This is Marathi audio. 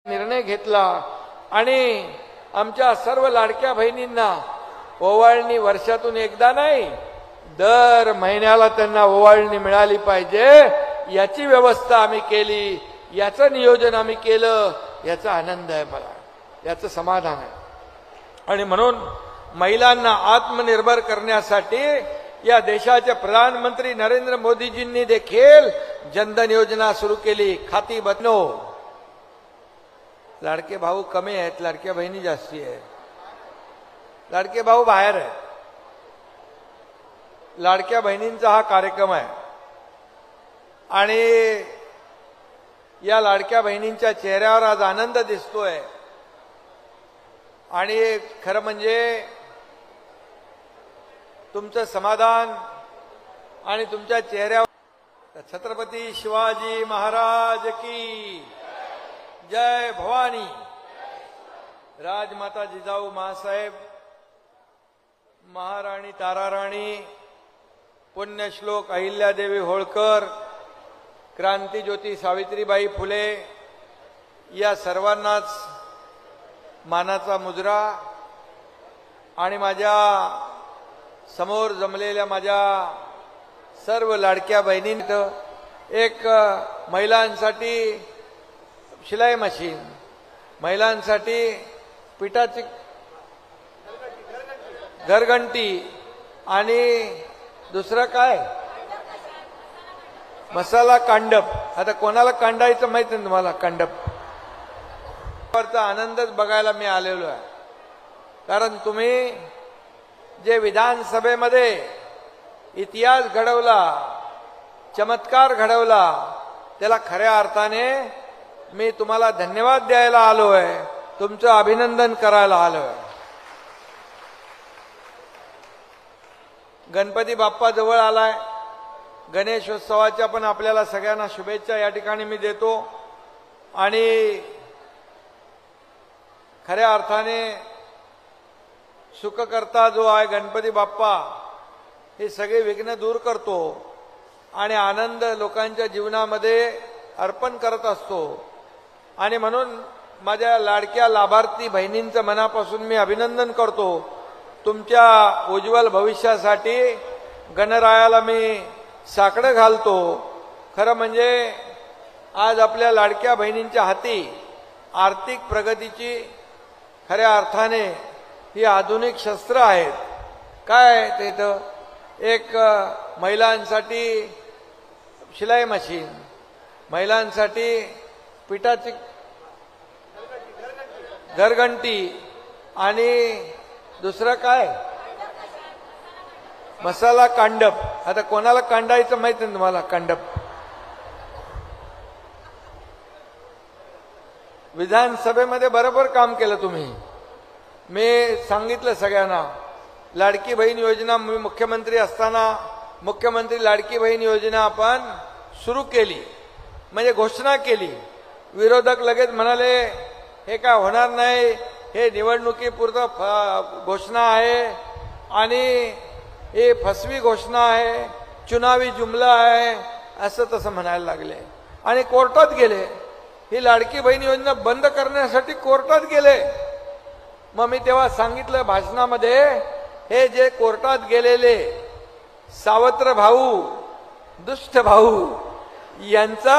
निर्णय घेतला आणि आमच्या सर्व लाडक्या बहिणींना ओवाळणी वर्षातून एकदा नाही दर महिन्याला त्यांना ओवाळणी मिळाली पाहिजे याची व्यवस्था आम्ही केली, याचं नियोजन आम्ही केलं, याचा आनंद आहे मला, याचं समाधान आहे। आणि म्हणून महिलांना आत्मनिर्भर करण्यासाठी या देशाचे प्रधानमंत्री नरेंद्र मोदीजींनी देखील जनधन योजना सुरू केली। खाती बदनो, लाडके भाऊ कमी आहेत, लाडक्या बहिणी जास्ती आहेत, लाडके भाऊ बाहेर आहेत। लाडक्या बहिणींचा हा कार्यक्रम आहे आणि या लाडक्या बहिणींच्या चेहऱ्यावर आज आनंद दिसतोय। आणि खरं म्हणजे तुमचं समाधान आणि तुमच्या चेहऱ्यावर छत्रपती शिवाजी महाराज की जय भवानी, राजमाता जिजाऊ मासाहेब, महाराणी ताराराणी, पुण्यश्लोक अहिल्यादेवी होळकर, क्रांतिज्योती सावित्रीबाई फुले या सर्वांनाच मानाचा मुजरा आणि माझ्या समोर जमलेल्या माझ्या सर्व लाडक्या बहिणींना एक महिलांसाठी शिलाई मशीन, महिलांसाठी पिठाची घरघंटी आणि दुसरं काय मसाला कांडप। आता कोणाला कांडायचं माहिती नाही तुम्हाला, कांडप वरचा आनंदच बघायला मी आलेलो आहे। कारण तुम्ही जे विधानसभेमध्ये इतिहास घडवला, चमत्कार घडवला, त्याला खऱ्या अर्थाने मी तुम्हाला धन्यवाद द्यायला आलोय, तुमचं अभिनंदन करायला आलोय। गणपती बाप्पा जवळ आलाय, गणेशोत्सवाच्या पण आपल्याला सगळ्यांना शुभेच्छा या ठिकाणी मी देतो। आणि खऱ्या अर्थाने सुखकर्ता जो आहे गणपती बाप्पा, हे सगळे विघ्न दूर करतो आणि आनंद लोकांच्या जीवनामध्ये अर्पण करत असतो। आणि म्हणून माझ्या लाडक्या लाभार्थी बहिणींचं मनापासून मी अभिनंदन करतो। तुमच्या उज्ज्वल भविष्यासाठी गणरायाला मी साकडं घालतो। खरं म्हणजे आज आपल्या लाडक्या बहिणींच्या हाती आर्थिक प्रगतीची खऱ्या अर्थाने ही आधुनिक शस्त्र आहेत। काय ते तर एक महिलांसाठी शिलाई मशीन, महिलांसाठी पिठाची घरघंटी आणि दुसरं काय मसाला कांडप। आता कोणाला कांडायचं माहिती नाही तुम्हाला, कांडप विधानसभेमध्ये बरोबर काम केलं तुम्ही। मी सांगितलं सगळ्यांना, लाडकी बहीण योजना मी मुख्यमंत्री असताना मुख्यमंत्री लाडकी बहीण योजना आपण सुरू केली, म्हणजे घोषणा केली। विरोधक लगेच म्हणाले हे काय होणार नाही, हे निवडणुकीपुरतं घोषणा आहे आणि हे फसवी घोषणा आहे, चुनावी जुमला आहे, असं तसं म्हणायला लागले आणि कोर्टात गेले। ही लाडकी बहीण योजना बंद करण्यासाठी कोर्टात गेले। मग मी तेव्हा सांगितलं भाषणामध्ये, हे जे कोर्टात गेलेले सावत्र भाऊ, दुष्ट भाऊ यांचा